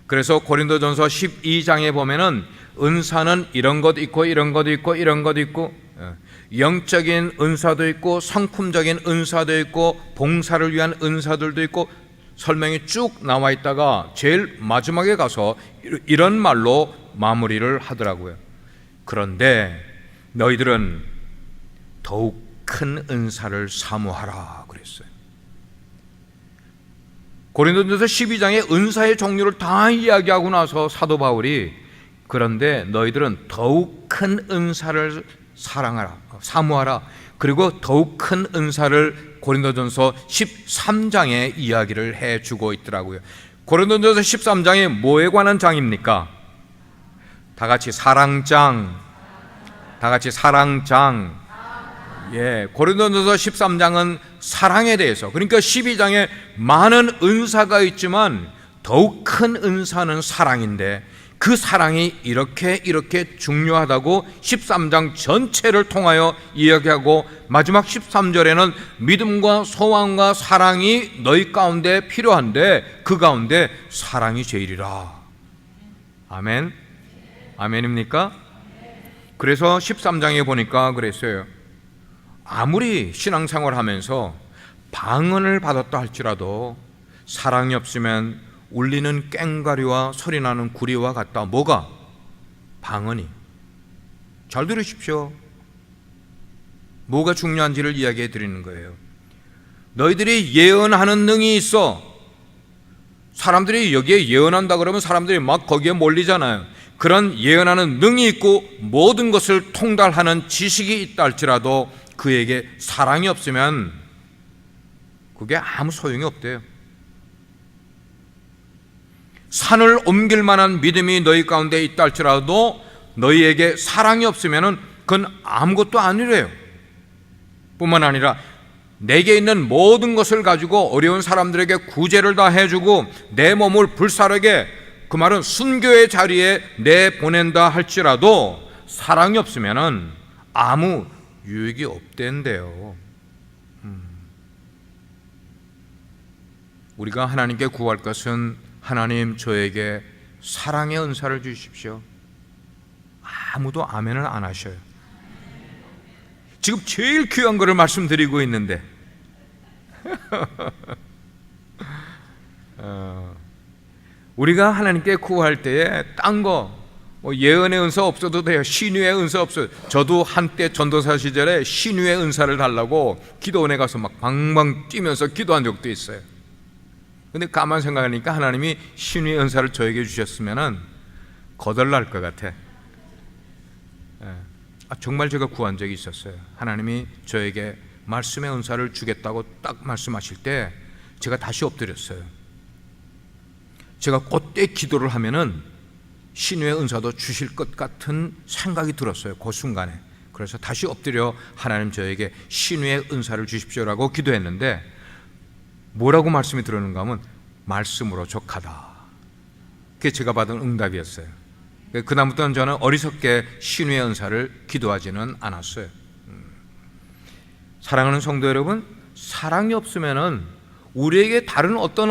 그래서 고린도전서 12장에 보면은 은사는 이런 것 있고 이런 것 있고 이런 것 있고, 영적인 은사도 있고 성품적인 은사도 있고 봉사를 위한 은사들도 있고 설명이 쭉 나와 있다가 제일 마지막에 가서 이런 말로 마무리를 하더라고요. 그런데 너희들은 더욱 큰 은사를 사모하라 그랬어요. 고린도전서 12장에 은사의 종류를 다 이야기하고 나서 사도 바울이 그런데 너희들은 더욱 큰 은사를 사모하라. 그리고 더욱 큰 은사를 고린도전서 13장에 이야기를 해주고 있더라고요. 고린도전서 13장이 뭐에 관한 장입니까? 다 같이 사랑장. 예, 고린도전서 13장은 사랑에 대해서, 그러니까 12장에 많은 은사가 있지만 더욱 큰 은사는 사랑인데 그 사랑이 이렇게 중요하다고 13장 전체를 통하여 이야기하고 마지막 13절에는 믿음과 소망과 사랑이 너희 가운데 필요한데 그 가운데 사랑이 제일이라. 아멘? 아멘입니까? 그래서 13장에 보니까 그랬어요. 아무리 신앙생활 하면서 방언을 받았다 할지라도 사랑이 없으면 울리는 꽹과리와 소리나는 구리와 같다. 뭐가? 방언이. 잘 들으십시오. 뭐가 중요한지를 이야기해 드리는 거예요. 너희들이 예언하는 능이 있어. 사람들이 여기에 예언한다 그러면 사람들이 막 거기에 몰리잖아요. 그런 예언하는 능이 있고 모든 것을 통달하는 지식이 있다 할지라도 그에게 사랑이 없으면 그게 아무 소용이 없대요. 산을 옮길 만한 믿음이 너희 가운데 있다 할지라도 너희에게 사랑이 없으면 그건 아무것도 아니래요. 뿐만 아니라 내게 있는 모든 것을 가지고 어려운 사람들에게 구제를 다 해주고 내 몸을 불사르게, 그 말은 순교의 자리에 내보낸다 할지라도 사랑이 없으면 아무 유익이 없댄대요. 우리가 하나님께 구할 것은 하나님 저에게 사랑의 은사를 주십시오. 아무도 아멘을 안 하셔요. 지금 제일 귀한 것을 말씀드리고 있는데 우리가 하나님께 구할 때에 딴 거 예언의 은사 없어도 돼요. 신유의 은사 없어요. 저도 한때 전도사 시절에 신유의 은사를 달라고 기도원에 가서 막 방방 뛰면서 기도한 적도 있어요. 근데 가만 생각하니까 하나님이 신유의 은사를 저에게 주셨으면 거덜날 것 같아. 정말 제가 구한 적이 있었어요. 하나님이 저에게 말씀의 은사를 주겠다고 딱 말씀하실 때 제가 다시 엎드렸어요. 제가 그때 기도를 하면은 신유의 은사도 주실 것 같은 생각이 들었어요. 그 순간에. 그래서 다시 엎드려 하나님 저에게 신유의 은사를 주십시오라고 기도했는데 뭐라고 말씀이 들었는가 하면 말씀으로 족하다. 그게 제가 받은 응답이었어요. 그다음부터는 저는 어리석게 신유의 은사를 기도하지는 않았어요. 사랑하는 성도 여러분, 사랑이 없으면은 우리에게 다른 어떤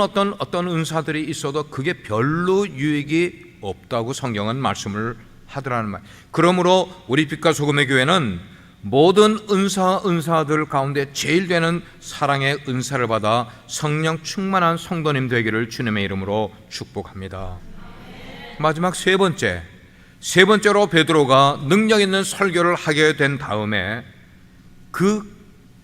은사들이 있어도 그게 별로 유익이 없다고 성경은 말씀을 하더라는 말. 그러므로 우리 빛과 소금의 교회는 모든 은사들 가운데 제일 되는 사랑의 은사를 받아 성령 충만한 성도님 되기를 주님의 이름으로 축복합니다. 마지막 세 번째로 베드로가 능력 있는 설교를 하게 된 다음에 그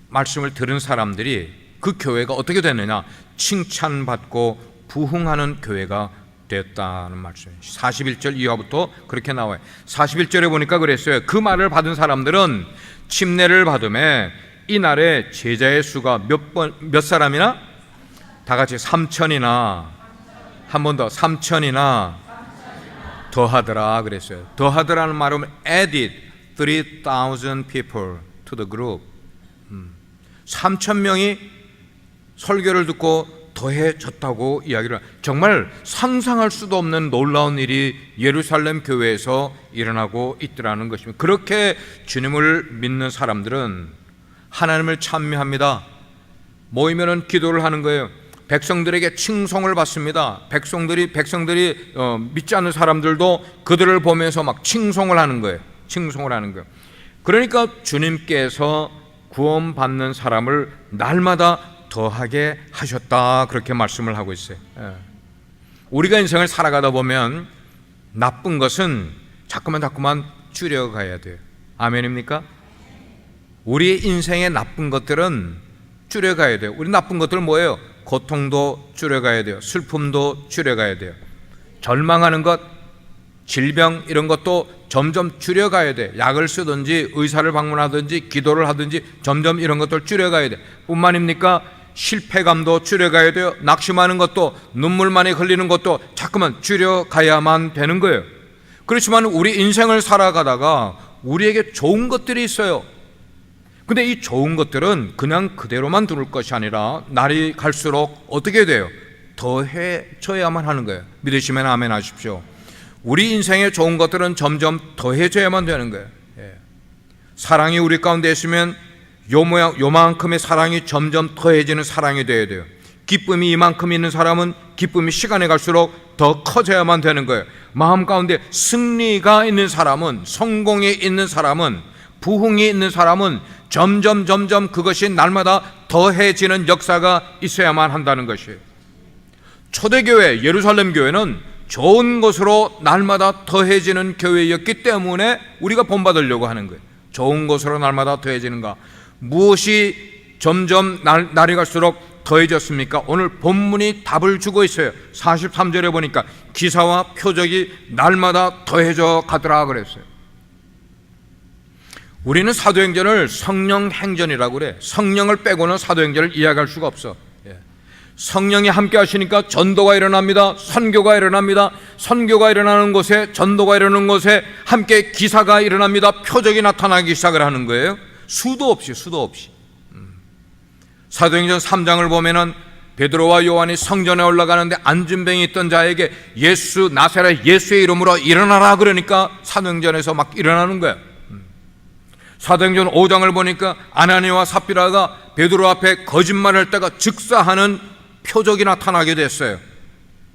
말씀을 들은 사람들이, 그 교회가 어떻게 됐느냐? 칭찬받고 부흥하는 교회가 됐다는 말씀이에요. 41절 이하부터 그렇게 나와요. 41절에 보니까 그랬어요. 그 말을 받은 사람들은 침례를 받음에 이날에 제자의 수가 몇 사람이나? 다 같이 3천이나, 한 번 더 3천이나 더하더라 그랬어요. 더하더라는 말은 added 3,000 people to the group. 3,000명이 설교를 듣고 더해졌다고 이야기를. 정말 상상할 수도 없는 놀라운 일이 예루살렘 교회에서 일어나고 있더라는 것입니다. 그렇게 주님을 믿는 사람들은 하나님을 찬미합니다. 모이면은 기도를 하는 거예요. 백성들에게 칭송을 받습니다. 백성들이 믿지 않는 사람들도 그들을 보면서 막 칭송을 하는 거예요. 그러니까 주님께서 구원받는 사람을 날마다 더하게 하셨다, 그렇게 말씀을 하고 있어요. 우리가 인생을 살아가다 보면 나쁜 것은 자꾸만 줄여가야 돼요. 아멘입니까? 우리 인생의 나쁜 것들은 줄여가야 돼요. 우리 나쁜 것들은 뭐예요? 고통도 줄여가야 돼요. 슬픔도 줄여가야 돼요. 절망하는 것, 질병 이런 것도 점점 줄여가야 돼. 약을 쓰든지 의사를 방문하든지 기도를 하든지 점점 이런 것들 줄여가야 돼. 뿐만입니까? 실패감도 줄여가야 돼요. 낙심하는 것도, 눈물 많이 흘리는 것도 자꾸만 줄여가야만 되는 거예요. 그렇지만 우리 인생을 살아가다가 우리에게 좋은 것들이 있어요. 근데 이 좋은 것들은 그냥 그대로만 두는 것이 아니라 날이 갈수록 어떻게 돼요? 더해져야만 하는 거예요. 믿으시면 아멘 하십시오. 우리 인생에 좋은 것들은 점점 더해져야만 되는 거예요. 사랑이 우리 가운데 있으면 요만큼의 사랑이 점점 더해지는 사랑이 되어야 돼요. 기쁨이 이만큼 있는 사람은 기쁨이 시간이 갈수록 더 커져야만 되는 거예요. 마음 가운데 승리가 있는 사람은, 성공이 있는 사람은, 부흥이 있는 사람은 점점 그것이 날마다 더해지는 역사가 있어야만 한다는 것이에요. 초대교회 예루살렘 교회는 좋은 것으로 날마다 더해지는 교회였기 때문에 우리가 본받으려고 하는 거예요. 좋은 것으로 날마다 더해지는가? 무엇이 점점 날이 갈수록 더해졌습니까? 오늘 본문이 답을 주고 있어요. 43절에 보니까 기사와 표적이 날마다 더해져 가더라 그랬어요. 우리는 사도행전을 성령 행전이라고 그래. 성령을 빼고는 사도행전을 이해할 수가 없어. 성령이 함께 하시니까 전도가 일어납니다. 선교가 일어납니다. 선교가 일어나는 곳에, 전도가 일어나는 곳에 함께 기사가 일어납니다. 표적이 나타나기 시작을 하는 거예요. 수도 없이. 사도행전 3장을 보면은 베드로와 요한이 성전에 올라가는데 안진병이 있던 자에게 나사렛 예수의 이름으로 일어나라 그러니까 사도행전에서 막 일어나는 거예요. 사도행전 5장을 보니까 아나니와 삽비라가 베드로 앞에 거짓말을 했다가 즉사하는 표적이 나타나게 됐어요.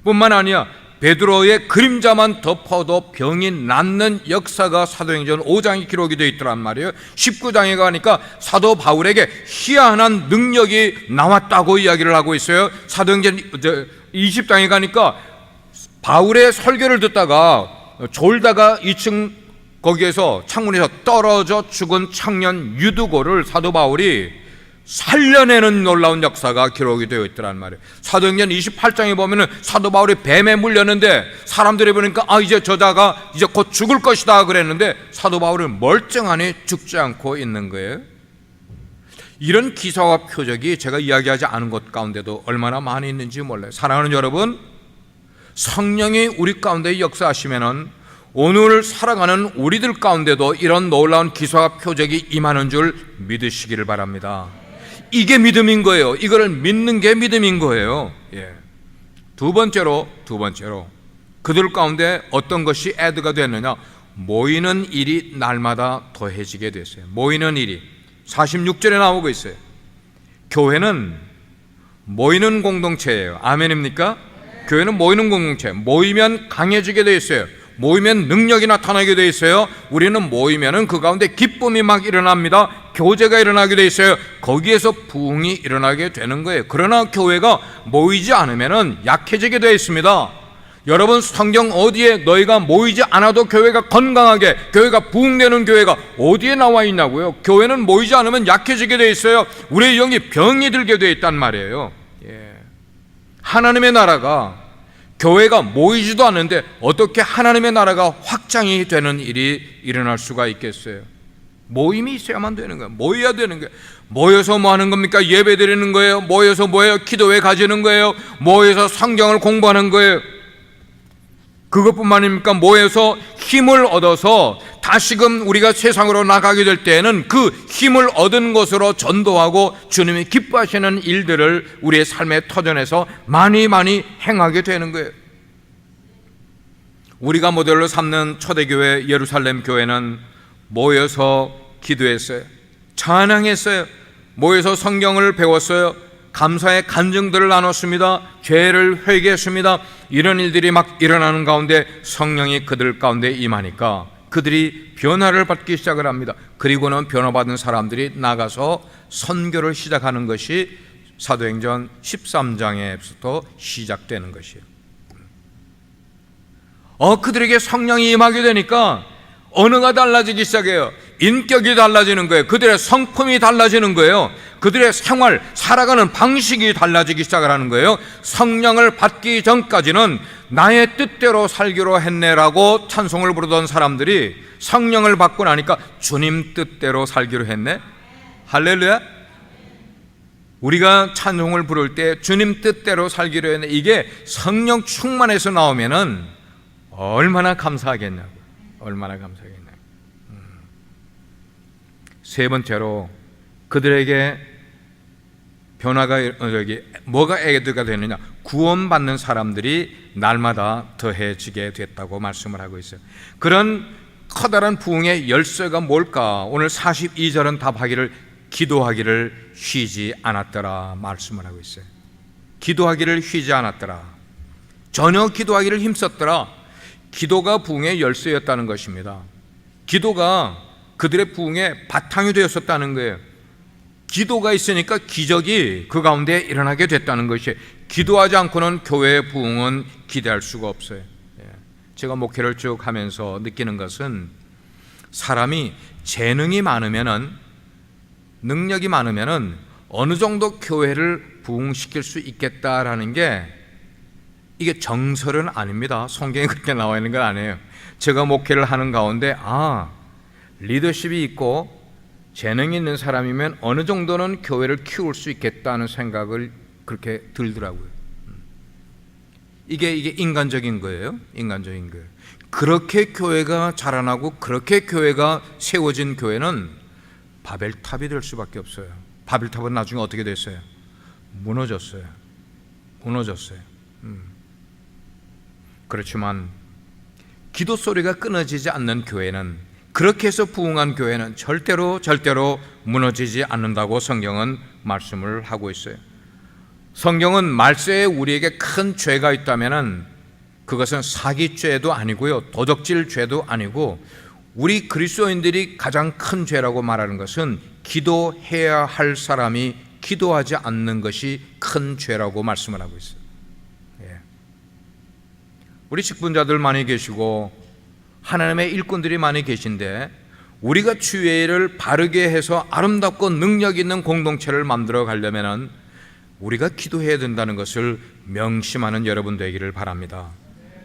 뿐만 아니라 베드로의 그림자만 덮어도 병이 낫는 역사가 사도행전 5장에 기록이 되어 있더란 말이에요. 19장에 가니까 사도 바울에게 희한한 능력이 나왔다고 이야기를 하고 있어요. 사도행전 20장에 가니까 바울의 설교를 듣다가 졸다가 2층 거기에서 창문에서 떨어져 죽은 청년 유두고를 사도 바울이 살려내는 놀라운 역사가 기록이 되어 있더란 말이에요. 사도행전 28장에 보면은 사도 바울이 뱀에 물렸는데 사람들이 보니까 이제 저자가 이제 곧 죽을 것이다 그랬는데 사도 바울은 멀쩡하니 죽지 않고 있는 거예요. 이런 기사와 표적이 제가 이야기하지 않은 것 가운데도 얼마나 많이 있는지 몰라요. 사랑하는 여러분, 성령이 우리 가운데 역사하시면은 오늘 살아가는 우리들 가운데도 이런 놀라운 기사와 표적이 임하는 줄 믿으시기를 바랍니다. 이게 믿음인 거예요. 이거를 믿는 게 믿음인 거예요. 두 번째로 그들 가운데 어떤 것이 애드가 됐느냐? 모이는 일이 날마다 더해지게 됐어요. 모이는 일이 46절에 나오고 있어요. 교회는 모이는 공동체예요. 아멘입니까? 교회는 모이는 공동체. 모이면 강해지게 되어 있어요. 모이면 능력이 나타나게 돼 있어요. 우리는 모이면은 그 가운데 기쁨이 막 일어납니다. 교제가 일어나게 돼 있어요. 거기에서 부흥이 일어나게 되는 거예요. 그러나 교회가 모이지 않으면은 약해지게 돼 있습니다. 여러분, 성경 어디에 너희가 모이지 않아도 교회가 건강하게, 교회가 부흥되는 교회가 어디에 나와 있냐고요? 교회는 모이지 않으면 약해지게 돼 있어요. 우리의 영이 병이 들게 돼 있단 말이에요. 하나님의 나라가, 교회가 모이지도 않는데 어떻게 하나님의 나라가 확장이 되는 일이 일어날 수가 있겠어요? 모임이 있어야만 되는 거예요. 모여야 되는 거예요. 모여서 뭐 하는 겁니까? 예배 드리는 거예요. 모여서 뭐예요? 기도회 가지는 거예요. 모여서 성경을 공부하는 거예요. 그것뿐만 아닙니까? 모여서 힘을 얻어서 다시금 우리가 세상으로 나가게 될 때에는 그 힘을 얻은 것으로 전도하고 주님이 기뻐하시는 일들을 우리의 삶의 터전에서 많이 행하게 되는 거예요. 우리가 모델로 삼는 초대교회 예루살렘 교회는 모여서 기도했어요. 찬양했어요. 모여서 성경을 배웠어요. 감사의 간증들을 나눴습니다. 죄를 회개했습니다. 이런 일들이 막 일어나는 가운데 성령이 그들 가운데 임하니까 그들이 변화를 받기 시작을 합니다. 그리고는 변화받은 사람들이 나가서 선교를 시작하는 것이 사도행전 13장에부터 시작되는 것이에요. 그들에게 성령이 임하게 되니까 언어가 달라지기 시작해요. 인격이 달라지는 거예요. 그들의 성품이 달라지는 거예요. 그들의 생활, 살아가는 방식이 달라지기 시작을 하는 거예요. 성령을 받기 전까지는 나의 뜻대로 살기로 했네라고 찬송을 부르던 사람들이 성령을 받고 나니까 주님 뜻대로 살기로 했네. 할렐루야. 우리가 찬송을 부를 때 주님 뜻대로 살기로 했네, 이게 성령 충만해서 나오면은 얼마나 감사하겠냐고. 얼마나 감사하겠냐. 세 번째로 그들에게 변화가 뭐가 애드가 되느냐? 구원받는 사람들이 날마다 더해지게 됐다고 말씀을 하고 있어요. 그런 커다란 부흥의 열쇠가 뭘까? 오늘 42절은 답하기를 기도하기를 쉬지 않았더라 말씀을 하고 있어요. 기도하기를 쉬지 않았더라. 전혀 기도하기를 힘썼더라. 기도가 부흥의 열쇠였다는 것입니다. 기도가 그들의 부흥의 바탕이 되었었다는 거예요. 기도가 있으니까 기적이 그 가운데 일어나게 됐다는 것이, 기도하지 않고는 교회의 부흥은 기대할 수가 없어요. 제가 목회를 쭉 하면서 느끼는 것은 사람이 재능이 많으면은, 능력이 많으면은 어느 정도 교회를 부흥시킬 수 있겠다라는 게, 이게 정설은 아닙니다. 성경에 그렇게 나와 있는 건 아니에요. 제가 목회를 하는 가운데 리더십이 있고 재능이 있는 사람이면 어느 정도는 교회를 키울 수 있겠다는 생각을 그렇게 들더라고요. 이게 인간적인 거예요. 인간적인 거예요. 그렇게 교회가 자라나고 그렇게 교회가 세워진 교회는 바벨탑이 될 수밖에 없어요. 바벨탑은 나중에 어떻게 됐어요? 무너졌어요. 그렇지만 기도 소리가 끊어지지 않는 교회는, 그렇게 해서 부흥한 교회는 절대로 무너지지 않는다고 성경은 말씀을 하고 있어요. 성경은 말세에 우리에게 큰 죄가 있다면은 그것은 사기죄도 아니고요, 도적질죄도 아니고, 우리 그리스도인들이 가장 큰 죄라고 말하는 것은 기도해야 할 사람이 기도하지 않는 것이 큰 죄라고 말씀을 하고 있어요. 우리 직분자들 많이 계시고 하나님의 일꾼들이 많이 계신데, 우리가 주의를 바르게 해서 아름답고 능력 있는 공동체를 만들어 가려면 우리가 기도해야 된다는 것을 명심하는 여러분 되기를 바랍니다.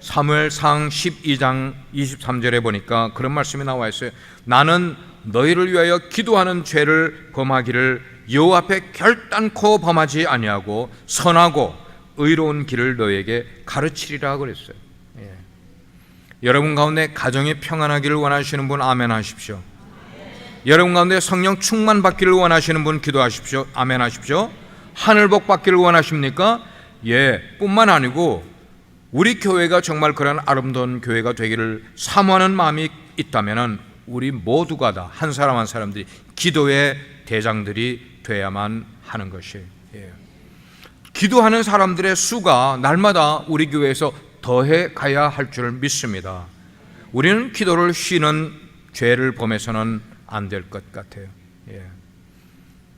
사무엘상 12장 23절에 보니까 그런 말씀이 나와 있어요. 나는 너희를 위하여 기도하는 죄를 범하기를 여호와 앞에 결단코 범하지 아니하고 선하고 의로운 길을 너희에게 가르치리라 그랬어요. 여러분 가운데 가정이 평안하기를 원하시는 분 아멘 하십시오. 여러분 가운데 성령 충만 받기를 원하시는 분 기도하십시오. 아멘 하십시오. 하늘복 받기를 원하십니까? 뿐만 아니고 우리 교회가 정말 그런 아름다운 교회가 되기를 사모하는 마음이 있다면 우리 모두가 다 한 사람 한 사람들이 기도의 대장들이 돼야만 하는 것이에요. 기도하는 사람들의 수가 날마다 우리 교회에서 더해 가야 할 줄 믿습니다. 우리는 기도를 쉬는 죄를 범해서는 안 될 것 같아요. 예.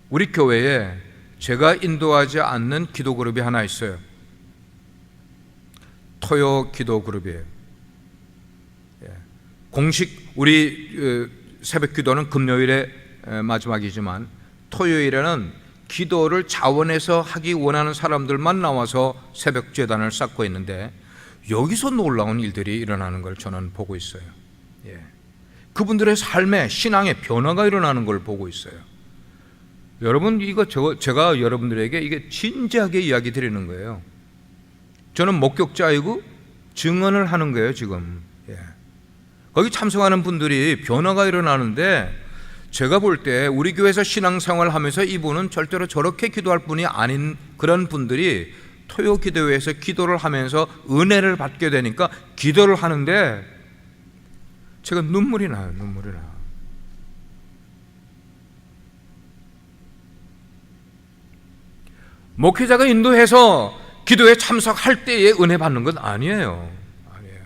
우리 교회에 제가 인도하지 않는 기도 그룹이 하나 있어요. 토요 기도 그룹이에요. 예. 공식 우리 새벽 기도는 금요일에 마지막이지만 토요일에는 기도를 자원해서 하기 원하는 사람들만 나와서 새벽 제단을 쌓고 있는데 여기서 놀라운 일들이 일어나는 걸 저는 보고 있어요. 예. 그분들의 삶에 신앙의 변화가 일어나는 걸 보고 있어요. 여러분 이거 제가 여러분들에게 이게 진지하게 이야기 드리는 거예요. 저는 목격자이고 증언을 하는 거예요 지금. 예. 거기 참석하는 분들이 변화가 일어나는데 제가 볼 때 우리 교회에서 신앙생활을 하면서 이분은 절대로 저렇게 기도할 분이 아닌 그런 분들이 토요 기도회에서 기도를 하면서 은혜를 받게 되니까 기도를 하는데 제가 눈물이 나요. 눈물이 나요. 목회자가 인도해서 기도에 참석할 때에 은혜 받는 건 아니에요. 아니에요.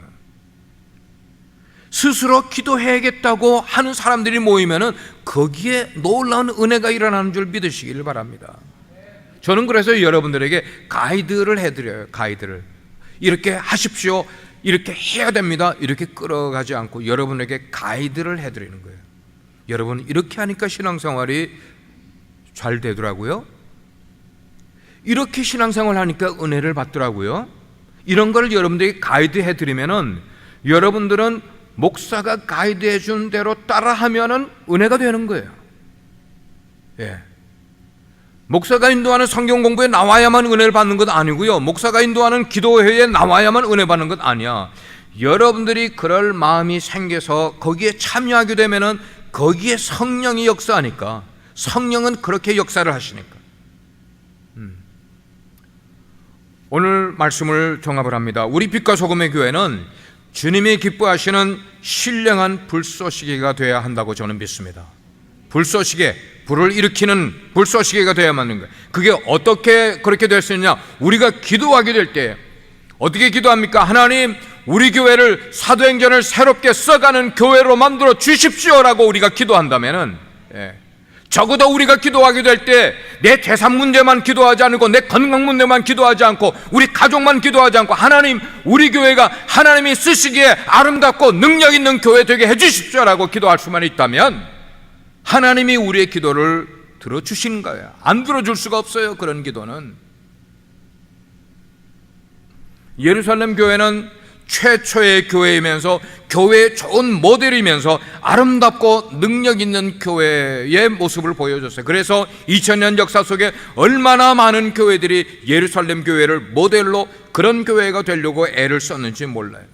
스스로 기도해야겠다고 하는 사람들이 모이면은 거기에 놀라운 은혜가 일어나는 줄 믿으시길 바랍니다. 저는 그래서 여러분들에게 가이드를 해드려요. 가이드를. 이렇게 하십시오. 이렇게 해야 됩니다. 이렇게 끌어가지 않고 여러분에게 가이드를 해드리는 거예요. 여러분 이렇게 하니까 신앙생활이 잘 되더라고요. 이렇게 신앙생활 하니까 은혜를 받더라고요. 이런 걸 여러분들에게 가이드 해드리면은 여러분들은 목사가 가이드 해준 대로 따라하면은 은혜가 되는 거예요. 예. 목사가 인도하는 성경 공부에 나와야만 은혜를 받는 것 아니고요. 목사가 인도하는 기도회에 나와야만 은혜 받는 것 아니야. 여러분들이 그럴 마음이 생겨서 거기에 참여하게 되면은 거기에 성령이 역사하니까 성령은 그렇게 역사를 하시니까. 오늘 말씀을 종합을 합니다. 우리 빛과 소금의 교회는 주님이 기뻐하시는 신령한 불쏘시개가 되어야 한다고 저는 믿습니다. 불쏘시개, 불을 일으키는 불쏘시개가 되어야만 하는 거예요. 그게 어떻게 그렇게 될 수 있느냐? 우리가 기도하게 될 때 어떻게 기도합니까? 하나님, 우리 교회를 사도행전을 새롭게 써가는 교회로 만들어 주십시오라고 우리가 기도한다면은, 적어도 우리가 기도하게 될 때 내 재산 문제만 기도하지 않고 내 건강 문제만 기도하지 않고 우리 가족만 기도하지 않고 하나님, 우리 교회가 하나님이 쓰시기에 아름답고 능력 있는 교회 되게 해주십시오라고 기도할 수만 있다면 하나님이 우리의 기도를 들어주시는 거예요. 안 들어줄 수가 없어요. 그런 기도는. 예루살렘 교회는 최초의 교회이면서 교회의 좋은 모델이면서 아름답고 능력 있는 교회의 모습을 보여줬어요. 그래서 2000년 역사 속에 얼마나 많은 교회들이 예루살렘 교회를 모델로 그런 교회가 되려고 애를 썼는지 몰라요.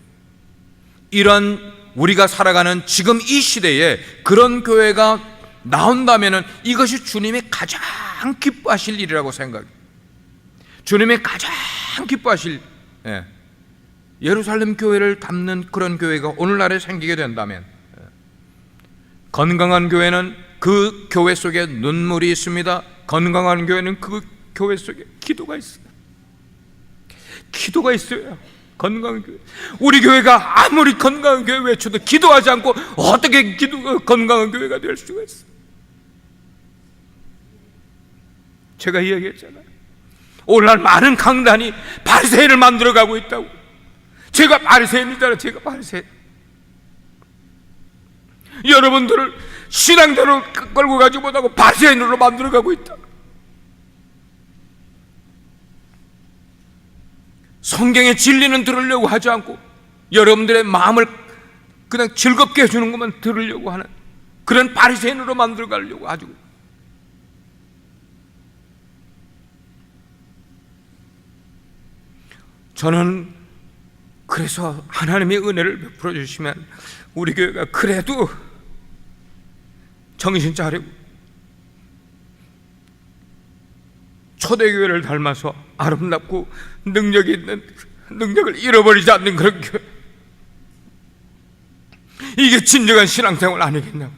이런 우리가 살아가는 지금 이 시대에 그런 교회가 나온다면 이것이 주님이 가장 기뻐하실 일이라고 생각해요. 주님이 가장 기뻐하실 예루살렘 교회를 담는 그런 교회가 오늘날에 생기게 된다면, 건강한 교회는 그 교회 속에 눈물이 있습니다. 건강한 교회는 그 교회 속에 기도가 있어요. 기도가 있어요. 건강한 교회. 우리 교회가 아무리 건강한 교회 외쳐도 기도하지 않고 어떻게 건강한 교회가 될 수가 있어요? 제가 이야기했잖아요. 오늘날 많은 강단이 바리새인을 만들어가고 있다고. 제가 바리새인이잖아요. 제가 바리새인. 여러분들을 신앙대로 끌고 가지 못하고 바리새인으로 만들어가고 있다. 성경의 진리는 들으려고 하지 않고 여러분들의 마음을 그냥 즐겁게 해주는 것만 들으려고 하는 그런 바리새인으로 만들어가려고 하죠. 저는 그래서 하나님의 은혜를 베풀어 주시면 우리 교회가 그래도 정신 차리고 초대교회를 닮아서 아름답고 능력이 있는, 능력을 잃어버리지 않는 그런 교회, 이게 진정한 신앙생활 아니겠냐고.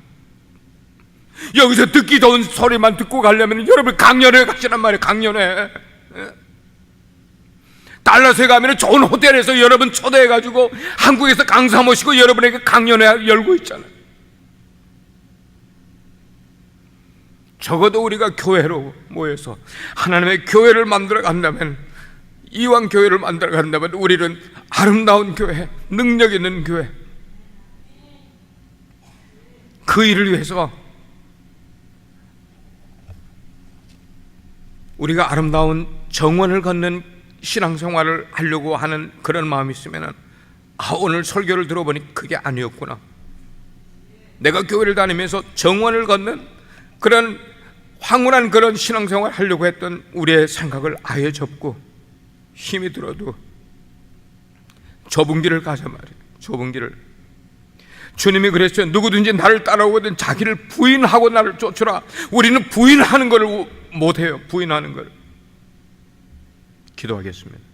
여기서 듣기 좋은 소리만 듣고 가려면 여러분 강연회 가시란 말이에요. 강연회. 달라스에 가면 좋은 호텔에서 여러분 초대해가지고 한국에서 강사 모시고 여러분에게 강연회 열고 있잖아요. 적어도 우리가 교회로 모여서 하나님의 교회를 만들어 간다면, 이왕 교회를 만들어 간다면 우리는 아름다운 교회, 능력 있는 교회, 그 일을 위해서 우리가 아름다운 정원을 걷는 신앙생활을 하려고 하는 그런 마음이 있으면, 오늘 설교를 들어보니 그게 아니었구나. 내가 교회를 다니면서 정원을 걷는 그런 황홀한 그런 신앙생활을 하려고 했던 우리의 생각을 아예 접고 힘이 들어도 좁은 길을 가자 말이에요. 좁은 길을. 주님이 그랬어요. 누구든지 나를 따라오거든 자기를 부인하고 나를 쫓으라. 우리는 부인하는 걸 못해요. 부인하는 걸. 기도하겠습니다.